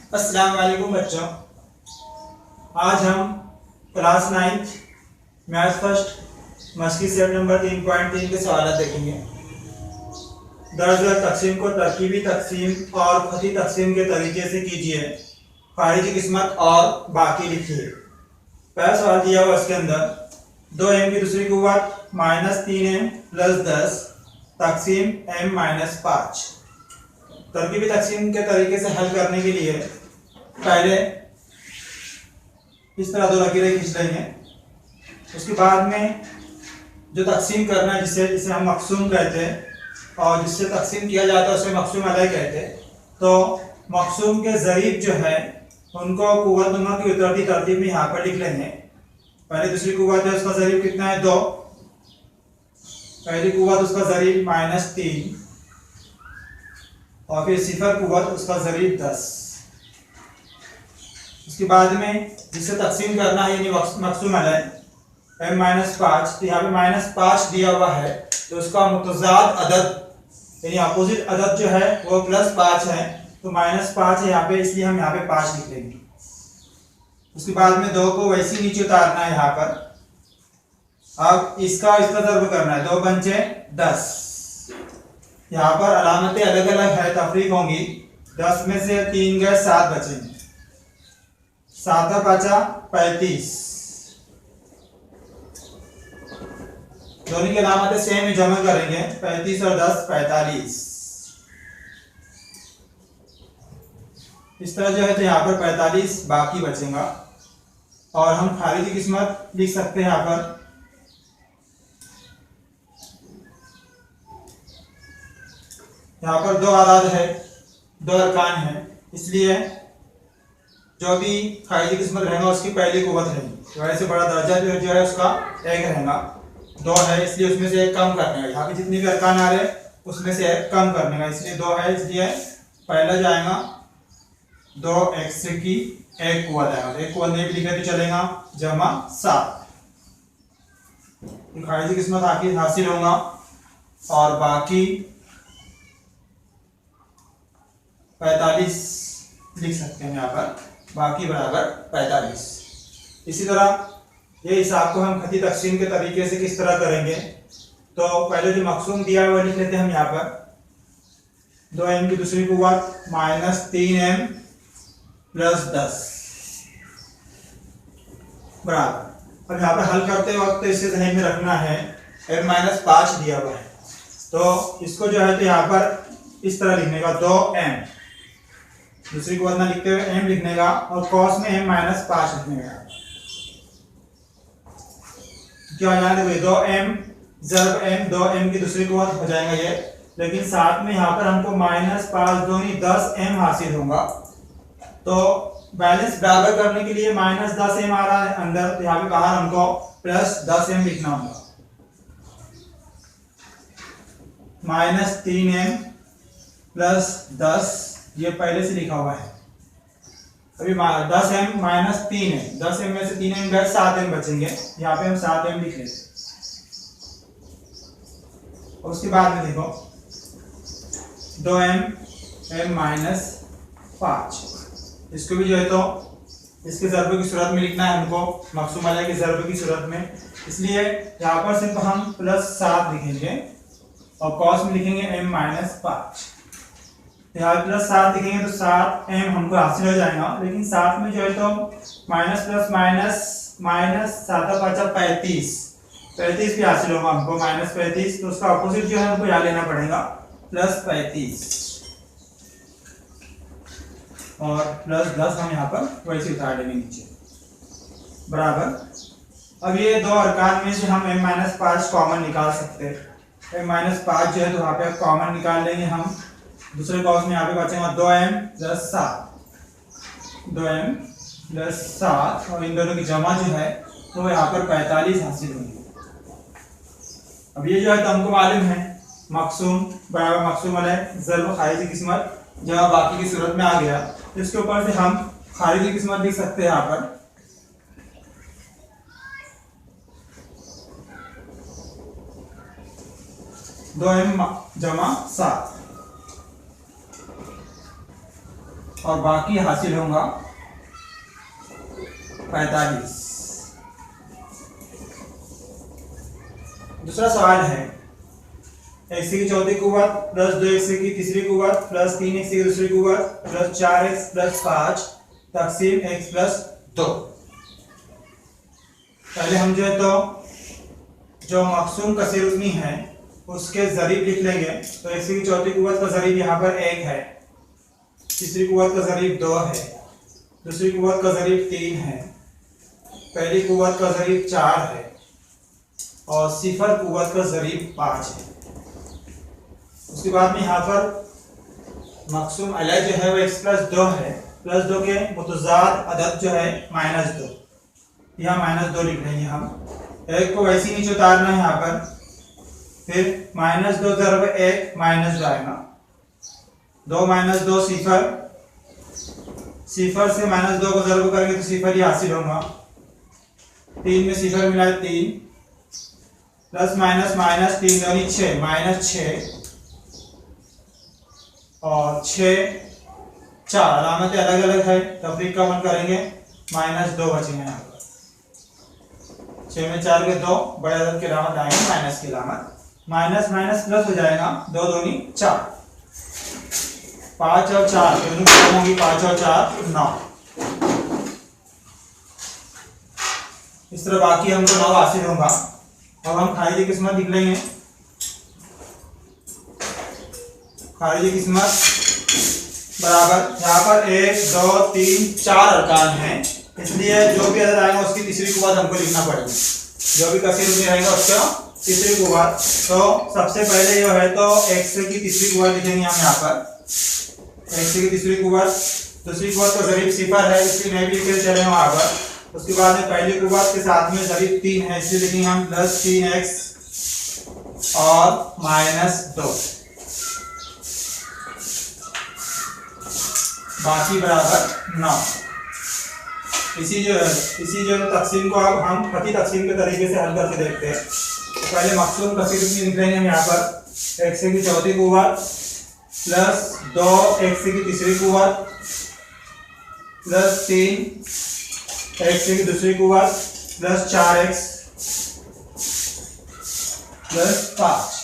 अस्सलाम वालेकुम बच्चों। आज हम क्लास 9 मैथ फर्स्ट मस्की सेट नंबर 3.3 के सवाल देखेंगे। दर्ज तकसीम को तरकीबी तकसीम और खती तकसीम के तरीके से कीजिए। फारिज की किस्मत और बाकी लिखिए। पहला सवाल दिया हुआ इसके अंदर 2m की दूसरी कुव्वत -3m + 10 तकसीम m - 5। तरकीबी तकसीम के तरीके से हल करने के लिए पहले इस तरह दो लकीरें खींच लेंगे। उसके बाद में जो तकसीम करना है जिसे हम मकसूम कहते हैं और जिससे तकसीम किया जाता है उसे मकसूम अलग कहते हैं। तो मकसूम के ज़रीब जो है उनको कुव्वत नुमा की उतरती तरतीब में यहाँ पर लिख लेंगे। पहले दूसरी कुव्वत है उसका ज़रीब कितना है 2। पहली कुव्वत उसका ज़रीब -3 और फिर सिफर कुव्वत उसका ज़रीब 10। उसके बाद में जिससे तकसीम करना है यानी मकसूम अलग m - 5। तो यहाँ पे -5 दिया हुआ है तो उसका मुतज़ाद अदद यानी अपोजिट अदद जो है वो +5 है। तो -5 है यहाँ पे, इसलिए हम यहाँ पे 5 लिख लेंगे। उसके बाद में 2 को वैसे नीचे उतारना है यहाँ पर। अब इसका दर्ब करना है 2 पंचे 10। यहाँ पर अलामतें अलग अलग है, तफरीक होंगी। 10 में से 3 गए 7 बचेंगे। 7 और 5 35। दोनों की अलामतें सेम ही जमा करेंगे 35 और 10 45। इस तरह जो है तो यहाँ पर 45 बाकी बचेगा। और हम खारिजी किस्मत लिख सकते हैं यहाँ पर। यहाँ पर 2 आदाद है, 2 अरकान है, इसलिए जो भी खारिजी किस्मत रहेगा उसकी पहली कुव्वत रहेगी। वैसे बड़ा दर्जा जो है उसका 1 रहेगा। 2 है इसलिए उसमें से 1 कम करने का। यहाँ पे जितने भी अरकान आ रहे हैं उसमें से 1 कम करने का, इसलिए 2 है, इसलिए पहला जाएगा 2x की 1 कुव्वत आएगा। 1 कुव्वत नहीं भी लिखे तो चलेगा जमा 7। खारिजी किस्मत आखिर हासिल होगा। और बाकी 45 लिख सकते हैं यहाँ पर, बाकी बराबर 45। इसी तरह ये हिसाब को हम खती तकसीम के तरीके से किस तरह करेंगे। तो पहले जो मकसूम दिया है वो लिख लेते हैं हम यहाँ पर। 2m की दूसरी कुव्वत -3m + 10 बराबर। अब यहाँ पर हल करते वक्त इसे ध्यान में रखना है m - 5 दिया हुआ है तो इसको जो है तो यहाँ पर इस तरह लिखने का 2m, दूसरी कुव्वत ना लिखते हुए m लिखने का और कॉस में m - 5 लिखने का। क्या हो जाएगा, देखो 2m ज़रब m, 2m की दूसरी कुव्वत हो जाएगा ये, लेकिन साथ में यहाँ पर हमको -5 दूनी 10m हासिल होगा। तो बैलेंस बराबर करने के लिए -10m आ रहा है अंदर, तो यहाँ पे बाहर हमको +10m लिखना होगा। -3m + 10 ये पहले से लिखा हुआ है। अभी 10m - 3 है, 10m में से 3m गए 7m बचेंगे। यहाँ पे हम 7m लिख लेते। और उसके बाद में देखो 2m m - 5, इसको भी जो है तो इसके ज़रब की सूरत में लिखना है हमको, मकसूम अलग के ज़रब की सूरत में। इसलिए यहाँ पर सिर्फ हम +7 लिखेंगे और कॉस में लिखेंगे m - 5। यहाँ +7 लिखेंगे तो 7m हमको हासिल हो जाएगा। लेकिन साथ में जो है तो माइनस प्लस माइनस 7 और 5 35 भी हासिल होगा हमको, -35। तो उसका अपोजिट जो है हमको यहाँ लेना पड़ेगा +35 और +10 हम यहाँ पर वैसे उतार लेंगे नीचे बराबर। अब ये 2 अरकान में से हम m - 5 कॉमन निकाल सकते हैं। m - 5 जो है तो वहाँ पे कॉमन निकाल लेंगे हम। दूसरे कॉस में यहाँ पे बचेगा 2m + 7, 2m + 7 और इन दोनों की जमा जो है तो यहाँ पर 45 हासिल होंगे। अब ये जो है तो हमको मालूम है मकसूम बराबर मकसूम अलग ज़रब खारिजी किस्मत जहाँ बाकी की सूरत में आ गया, तो इसके ऊपर से हम खारिजी किस्मत लिख सकते हैं यहाँ पर। दो m जमा 7 और बाकी हासिल होगा 45। दूसरा सवाल है x की चौथी कुव्वत प्लस 2x की तीसरी कुव्वत प्लस 3x की दूसरी कुव्वत प्लस 4x प्लस 5 तकसीम x प्लस 2। पहले हम जो है तो जो मकसूम कसीर रुकनी है उसके ज़रीब लिख लेंगे। तो x की चौथी कुव्वत का ज़रीब यहाँ पर 1 है, तीसरी कुव्वत का ज़रीब 2 है, दूसरी कुव्वत का ज़रीब 3 है, पहली कुव्वत का ज़रीब 4 है और सिफर कुव्वत का ज़रीब 5 है। उसके बाद में यहाँ पर मकसूम अलग जो है वो x प्लस 2 है, प्लस 2 के मुतज़ाद अदद जो है -2, यहाँ -2 लिख लेंगे हम। एक को वैसे ही नीचे उतारना है यहाँ पर, फिर -2 ज़रब 1 -2 आएगा, 2 -2 सिफर, सिफर से -2 को ज़रब करेंगे तो सिफर ही हासिल होगा, 3 में सिफर मिला 3 प्लस माइनस माइनस 3 दूनी 6 -6 और 6 4 अलामतें अलग अलग है, तफरीक का अमल करेंगे, -2 बचेंगे यहाँ पर। 6 में 4 के 2 बड़े अदद की अलामत आएंगे माइनस की अलामत, माइनस माइनस प्लस हो जाएगा, 2 दूनी 4, 5 और 4 दोनों होंगी, 5 और 4 9। इस तरह बाकी हमको 9 हासिल होगा। अब हम खारिजी किस्मत लिख लेंगे। खारिजी किस्मत बराबर यहाँ पर 1 2 3 4 अरकान हैं, इसलिए जो भी अदद आएगा उसकी तीसरी कुव्वत हमको लिखना पड़ेगी। जो भी कसीर में रहेगा उसका तीसरी कुव्वत। तो सबसे पहले जो है तो x की तीसरी कुव्वत लिखेंगे हम यहाँ पर, x की तीसरी कुव्वत, दूसरी कुव्वत का ज़रीब सिफर है इसलिए नहीं भी लिखे चले वहाँ पर। उसके बाद में पहली कुव्वत के साथ में ज़रीब 3 है इसलिए लिखेंगे हम प्लस 3x और -2, बाकी बराबर 9। इसी जो तकसीम को अब हम खती तकसीम के तरीके से हल करके देखते हैं। तो पहले मकसूम कसीर लिख लेंगे हम यहाँ पर, x की चौथी कुव्वत प्लस 2x की तीसरी कुव्वत प्लस 3x की दूसरी कुव्वत प्लस 4x प्लस 5।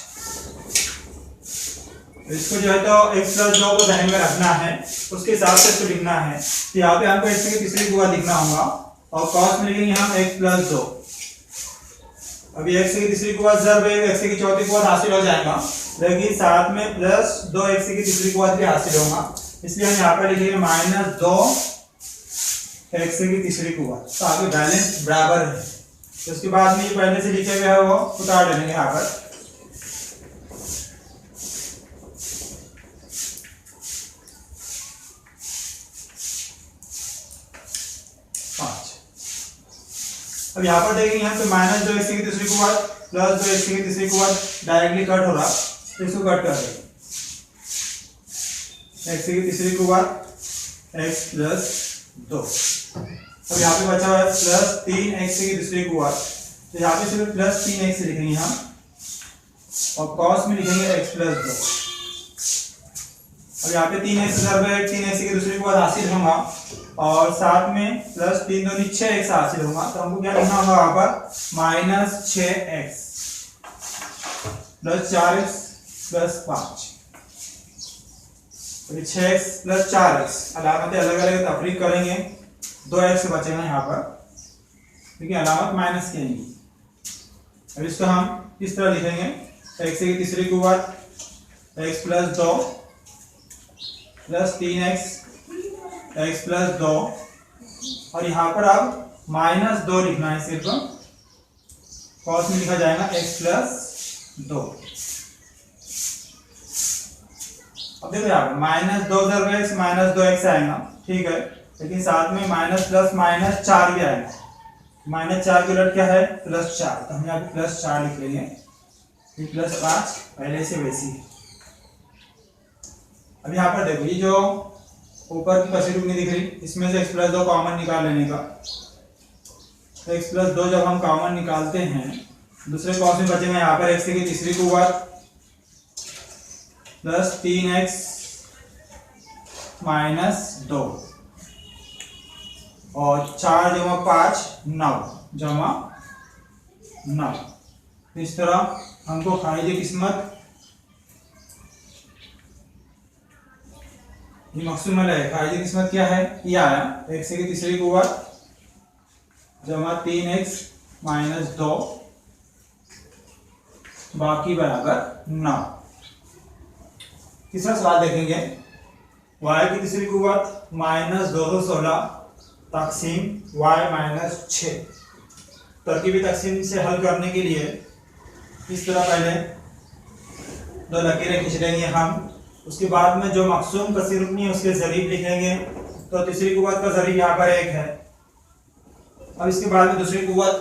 इसको जो है तो x प्लस 2 को ध्यान में रखना है, उसके हिसाब से इसको लिखना है। तो यहाँ पे हमको x की तीसरी कुव्वत लिखना होगा और कॉस में लिखेंगे हम x प्लस 2। अभी x की तीसरी कुव्वत ज़रब x की चौथी कुव्वत हासिल हो जाएगा, लेकिन साथ में प्लस 2x की तीसरी कुव्वत भी हासिल होगा, इसलिए हम यहाँ पर लिखेंगे -2 x की तीसरी कुव्वत। तो आगे बैलेंस बराबर है। तो उसके बाद में ये पहले से लिखे हुए है वो उतार लेंगे यहाँ पर। अब यहाँ पर देखेंगे हम तो -2 x की तीसरी कुव्वत प्लस 2 x की तीसरी कुव्वत डायरेक्टली कट हो रहा, तो इसको कट कर देंगे। x की तीसरी कुव्वत x प्लस 2। अब यहाँ पे बचा हुआ है प्लस 3x की दूसरी कुव्वत, तो यहाँ पे सिर्फ प्लस 3x लिखेंगे हम और कॉस में लिखेंगे x प्लस 2। अब यहाँ पे 3x ज़रब 3x की दूसरी कुव्वत हासिल होगा और साथ में प्लस 3 दूनी 6x हासिल होगा। तो हमको क्या लिखना होगा वहां पर, -6x प्लस 4x प्लस 5। तो 6x प्लस 4x अलामतें अलग अलग तफरीक करेंगे, 2x बचेगा यहाँ पर, ठीक है, अलामत माइनस की आएगी। अब इसको हम इस तरह लिखेंगे, x की तीसरी कुव्वत x plus 2 plus 3x x plus 2 और यहाँ पर अब -2 लिखना है, सिर्फ कॉस में लिखा जाएगा x प्लस 2। अब देखो यहाँ पर -2 ज़रब x -2x आएगा, ठीक है, लेकिन साथ में माइनस प्लस -4 भी आएगा। -4 के उलट क्या है, +4, तो हम यहाँ पे +4 लिख लेंगे, ये +5 पहले से वैसी है। अब यहाँ पर देखो ये जो ऊपर की कसी रुकनी दिख रही, इसमें से x प्लस 2 कॉमन निकाल लेने का। तो x प्लस 2 जब हम कॉमन निकालते हैं, दूसरे कॉस में बचेगा यहाँ पर x की तीसरी कुव्वत प्लस 3x -2 और 4 जमा 5 9 जमा 9। इस तरह हमको खारिज किस्मत ये मकसूम है। खारिज किस्मत क्या है, ये आया x की तीसरी कुव्वत जमा 3x - 2 बाकी बराबर 9। तीसरा सवाल देखेंगे, y की तीसरी कुव्वत -216 तकसीम y - 6। तरकीबी तकसीम से हल करने के लिए इस तरह पहले 2 लकीरें खींच लेंगे हम। उसके बाद में जो मकसूम कसीर रुकनी है उसके ज़रीब लिखेंगे। तो तीसरी कुव्वत का ज़रीब यहाँ पर 1 है। अब इसके बाद में दूसरी कुव्वत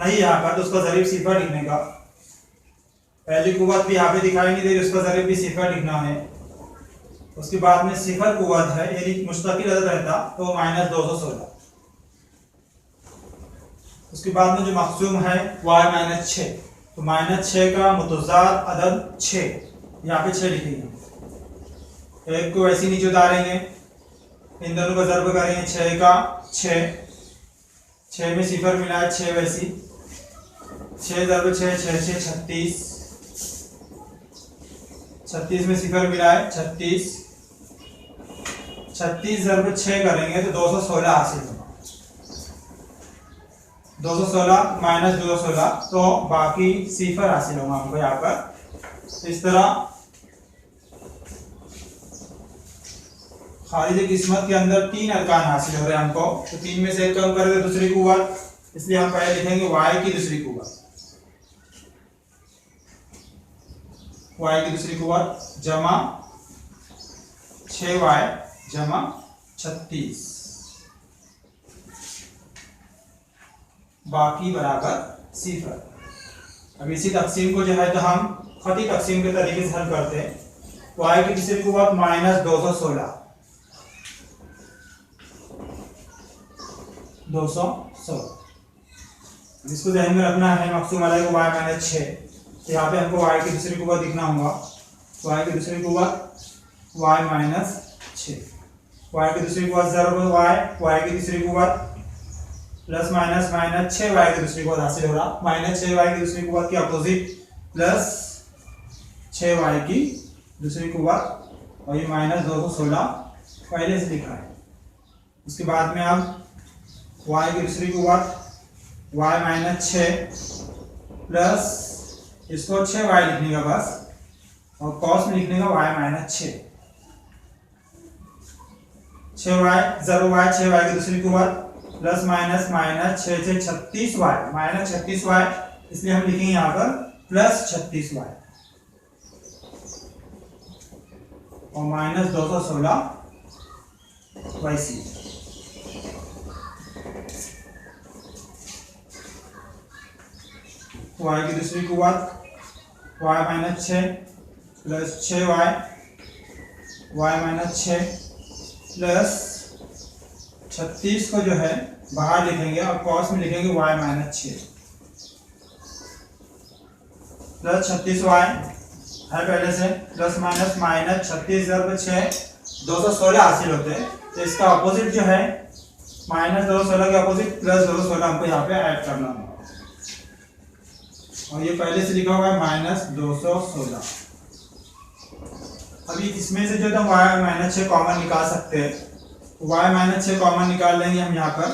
नहीं यहाँ पर, तो उसका ज़रीब 0 लिखने का। पहली कुव्वत भी यहाँ पे दिखाई नहीं दे रही, उसका ज़रीब भी 0 लिखना है। उसके बाद में 0 कुव्वत है यानी मुस्तकिल अदद रहता तो -216। उसके बाद में जो मकसूम है y - 6, तो -6 का मुतज़ाद अदद 6, यहाँ पे 6 लिखेंगे। एक को वैसे नीचे उतारेंगे, इन दोनों का ज़र्ब करेंगे 6 का 6 में 0 मिला है 6 वैसी 6 ज़र्ब 6 6 6 36 36 में 0 मिला है 36 36 ज़र्ब 6 करेंगे तो 216 हासिल होगा। 216 - 216 तो बाकी 0 हासिल होगा हमको यहाँ पर। इस तरह खारिज किस्मत के अंदर 3 अरकान हासिल हो रहे हैं हमको। तो 3 में से 1 कम करेंगे दूसरी कुव्वत, इसलिए हम पहले लिखेंगे y की दूसरी कुव्वत। y की दूसरी कुव्वत जमा 6y जमा 36 बाकी बराबर 0। अब इसी तकसीम को जो है तो हम खती तकसीम के तरीके से हल करते हैं। y की दूसरी कुव्वत -216 इसको ध्यान में रखना है। मकसूम वाला को y - 6, तो यहाँ पे हमको y की दूसरी कुव्वत लिखना होगा। y की दूसरी कुव्वत y - 6, y की दूसरी कुव्वत ज़रब y की दूसरी कुव्वत प्लस माइनस -6y की दूसरी कुव्वत हासिल हो रहा। -6y की दूसरी कुव्वत की अपोजिट प्लस 6y की दूसरी कुव्वत, और ये -216 पहले से लिखा है। उसके बाद में अब y की दूसरी कुव्वत y - 6 प्लस इसको 6y लिखने का बस, और कॉस में लिखने का y - 6 6y ज़रूर y 6y की दूसरी कुव्वत प्लस माइनस -6 से 36y -36y, इसलिए हम लिखेंगे यहाँ पर प्लस 36y और -216 वैसी। y की दूसरी कुव्वत y - 6 प्लस 6y - 6 प्लस 36 को जो है बाहर लिखेंगे और कॉस में लिखेंगे y - 6 प्लस 36y है पहले से, प्लस माइनस -36 ज़रब 6 216 हासिल होते हैं। तो इसका अपोजिट जो है -216 के अपोजिट प्लस 216 हमको यहाँ पे ऐड करना होगा, और ये पहले से लिखा हुआ है -216। अभी इसमें से जो हम y - 6 कॉमन निकाल सकते हैं, y - 6 कॉमन निकाल लेंगे हम यहाँ पर।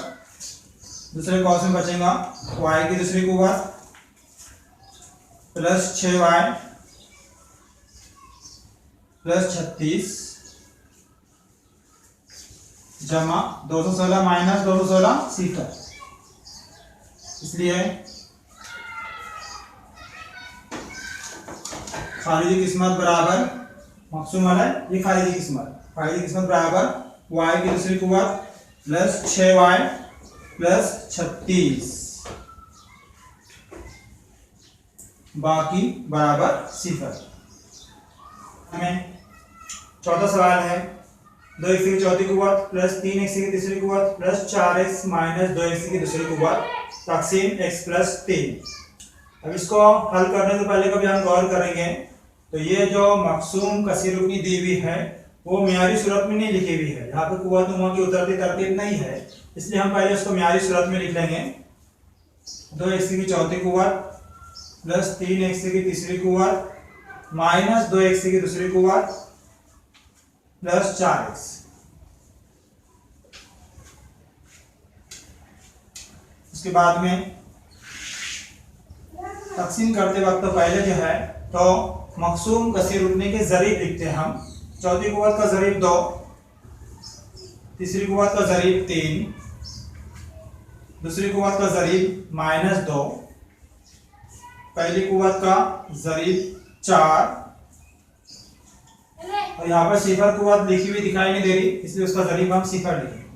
दूसरे कॉस में बचेगा y की दूसरी कुव्वत प्लस 6y प्लस 36 जमा 216 माइनस 216 0, इसलिए खारिजी किस्मत बराबर मकसूम वाला है ये खारिजी किस्मत बराबर y की दूसरी कुव्वत प्लस 6y प्लस 36 बाकी बराबर 0। हमें चौथा सवाल है 2x की चौथी कुव्वत प्लस 3x की तीसरी कुव्वत प्लस 4x माइनस 2x की दूसरी कुव्वत तकसीम x प्लस 3। अब इसको हल करने से पहले कभी हम गौर करेंगे तो ये जो मकसूम कसीर रुकनी दी हुई है वो मियारी सूरत में नहीं लिखी हुई है, यहाँ पे कुव्वतनुमा की उतरती तरतीब नहीं है, इसलिए हम पहले उसको मियारी सूरत में लिख लेंगे। 2x की चौथी कुव्वत प्लस 3x की तीसरी कुव्वत माइनस 2x की दूसरी कुव्वत प्लस 4x। उसके बाद में तकसीम करते वक्त तो पहले जो है तो मकसूम कसीर रुकने के जरीब लिखते हैं हम। चौथी कुव्वत का जरीब 2, तीसरी कुव्वत का जरीब 3, दूसरी कुव्वत का जरीब -2, पहली कुव्वत का जरीब 4, और यहाँ पर सिफर कुव्वत लिखी हुई दिखाई नहीं दे रही, इसलिए उसका जरीब हम सिफर लिखेंगे।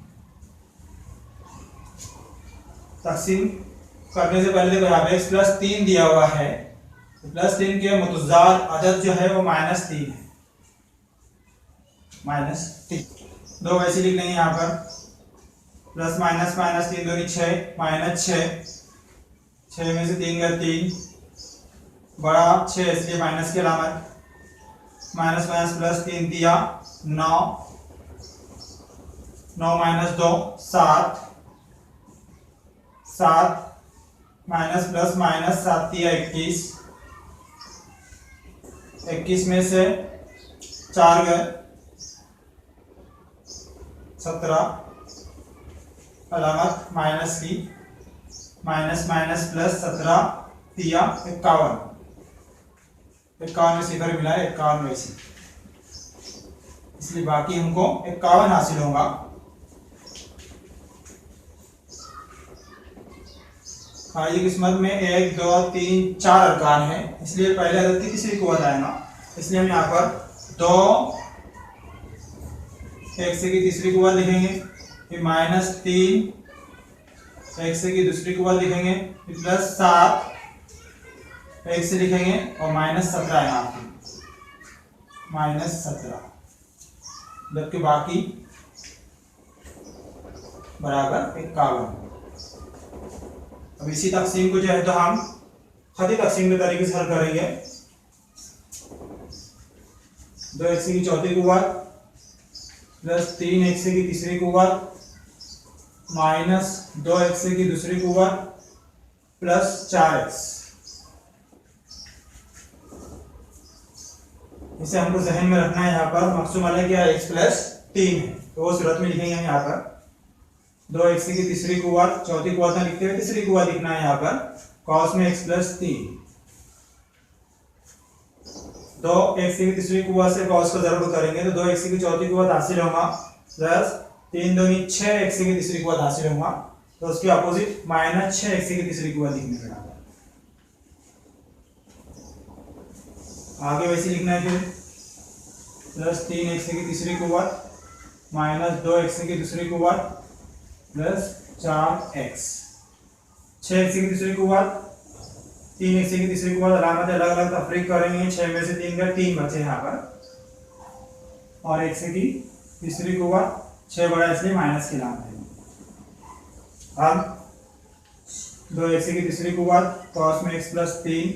तकसीम करने से पहले देखो यहाँ पे x प्लस 3 दिया हुआ है, तो प्लस 3 के मुतज़ाद अदद जो है वो -3 है, -3। दो वैसे लिख लेंगे यहाँ पर, प्लस माइनस माइनस 3 दूनी 6 -6, 6 में से 3 गया 3, बड़ा 6 इसलिए माइनस की अलामत, माइनस माइनस प्लस 3 दिया 9, 9 - 2 7, 7 माइनस प्लस माइनस 7 दिया 21, 21 में से 4 गए 17, अलामत माइनस की, माइनस माइनस प्लस 17 दिया 51, 51 में सिफर मिला है 51 में से, इसलिए बाकी हमको 51 हासिल होगा। खाली किस्मत में 1 2 3 4 अरकान है, इसलिए पहले अदद की तीसरी कुव्वत आएगा, इसलिए हम यहाँ पर 2 x की तीसरी कुव्वत लिखेंगे, फिर -3 x की दूसरी कुव्वत लिखेंगे, फिर प्लस 7 x लिखेंगे और -17 है यहाँ पे, -17, जबकि बाकी बराबर 51। अब इसी तकसीम को जो है तो हम खती तकसीम के तरीके से हल करेंगे। 2x की चौथी कुव्वत प्लस 3x की तीसरी कुव्वत माइनस 2x की दूसरी कुव्वत प्लस 4x। इसे हमको जहन में रखना है, यहाँ पर मकसूम अलग क्या x प्लस 3 है, तो वो सूरत में लिखेंगे हम यहाँ पर 2x की तीसरी कुव्वत, चौथी कुव्वत लिखते हुए तीसरी कुव्वत लिखना है यहाँ पर cos में x प्लस 3, 2x की तीसरी कुव्वत से cos को जरूर करेंगे तो 2x की चौथी कुव्वत हासिल होगा प्लस 3 दूनी 6x की तीसरी कुव्वत हासिल होगा, तो उसके अपोजिट -6x की तीसरी कुव्वत लिखने के बाद आगे वैसे लिखना है, फिर प्लस 3x की तीसरी कुव्वत -2x की दूसरी कुव्वत प्लस 4x, 6x की तीसरी कुव्वत 3x की तीसरी कुव्वत, अलामत अलग अलग तफरीक करेंगे, 6 में से 3 का 3 बचे यहाँ पर, और x की तीसरी कुव्वत 6 बड़ा इसलिए माइनस की अलामत है। अब 2x की तीसरी कुव्वत cos में x प्लस 3,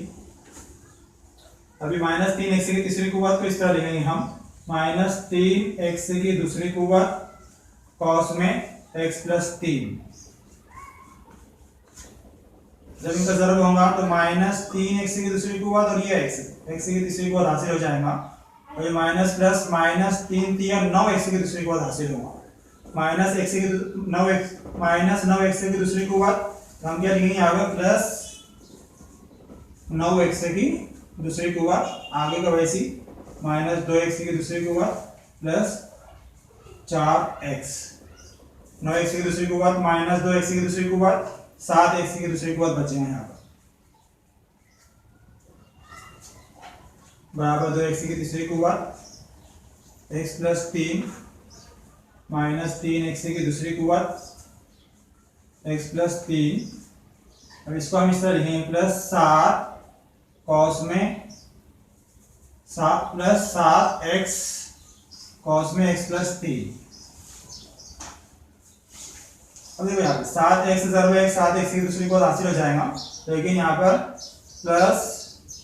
अभी -3x की तीसरी कुव्वत को इस तरह लिखेंगे हम, -3x की दूसरी कुव्वत cos में x प्लस 3, जब इनका ज़रब होगा तो -3x की दूसरी कुव्वत और ये x की तीसरी कुव्वत हासिल हो जाएगा, और ये माइनस प्लस -3 3 9x की दूसरी कुव्वत हासिल होगा, -9x की दूसरी कुव्वत, तो हम क्या लिखेंगे आगे प्लस 9x की दूसरी कुव्वत, आगे का वैसी -2x की दूसरी कुव्वत प्लस 4x, 9x की दूसरी कुव्वत -2x की दूसरी कुव्वत 7x की दूसरी कुव्वत बचे हैं यहाँ पर, बराबर 2x की तीसरी कुव्वत x प्लस 3 -3x की दूसरी कुव्वत x प्लस 3, अब इसको हम इस तरह लिखेंगे प्लस 7 cos में 7 प्लस 7x cos में x प्लस 3। अब देखो यहाँ पे 7x ज़रूर है, 7x की दूसरी कुव्वत हासिल हो जाएगा, लेकिन यहाँ पर प्लस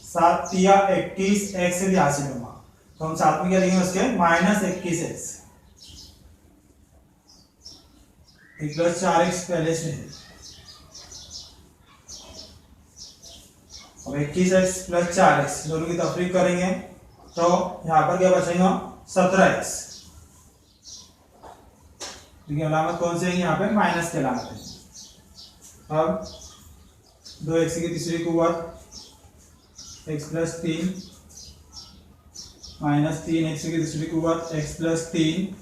7 या 21 x से भी हासिल होगा, तो हम साथ में क्या लिखेंगे उसके -21x प्लस 4x पहले से है। अब 21x प्लस 4x दोनों की तफरीक करेंगे तो यहाँ पर क्या बचेगा 17x। देखिए अलामत कौन सी है, यहाँ पे माइनस की अलामत है। अब 2x की तीसरी कुव्वत x प्लस 3 माइनस 3x की दूसरी कुव्वत x plus 3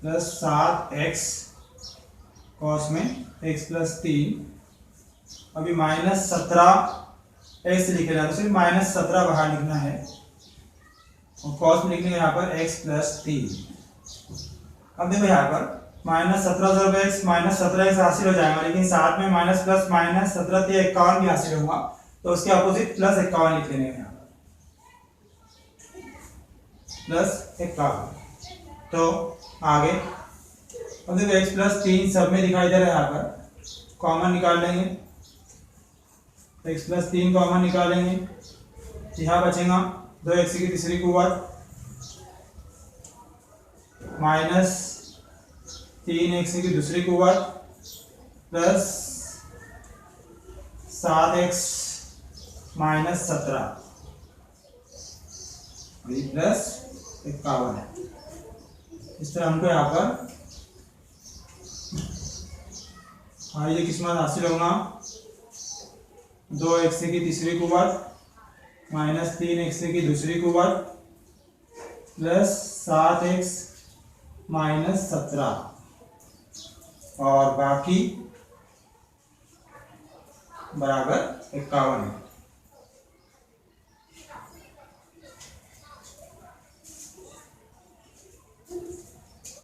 plus 7x cos में x प्लस 3। अभी -17x लिख रहा है तो सिर्फ -17 बाहर लिखना है और कॉस में लिखने यहाँ पर x प्लस 3। अब देखो यहाँ पर -17x -17x हासिल हो जाएगा, लेकिन साथ में माइनस प्लस माइनस 17 51 भी हासिल होगा, तो उसके अपोजिट प्लस 51 लिख लेंगे यहाँ पर प्लस 51। तो आगे अब देखो x प्लस 3 सब में दिखाई दे रहा है, यहाँ पर कॉमन निकाल लेंगे, x प्लस 3 कॉमन निकालेंगे, यहाँ बचेगा 2x की तीसरी कुव्वत माइनस 3x की दूसरी कुव्वत प्लस 7x माइनस 17 प्लस 51 है। इस तरह हमको यहाँ पर ये किस्मत हासिल होगा 2x की तीसरी कुव्वत माइनस 3x की दूसरी कुव्वत प्लस 7x माइनस 17 और बाकी बराबर 51 है।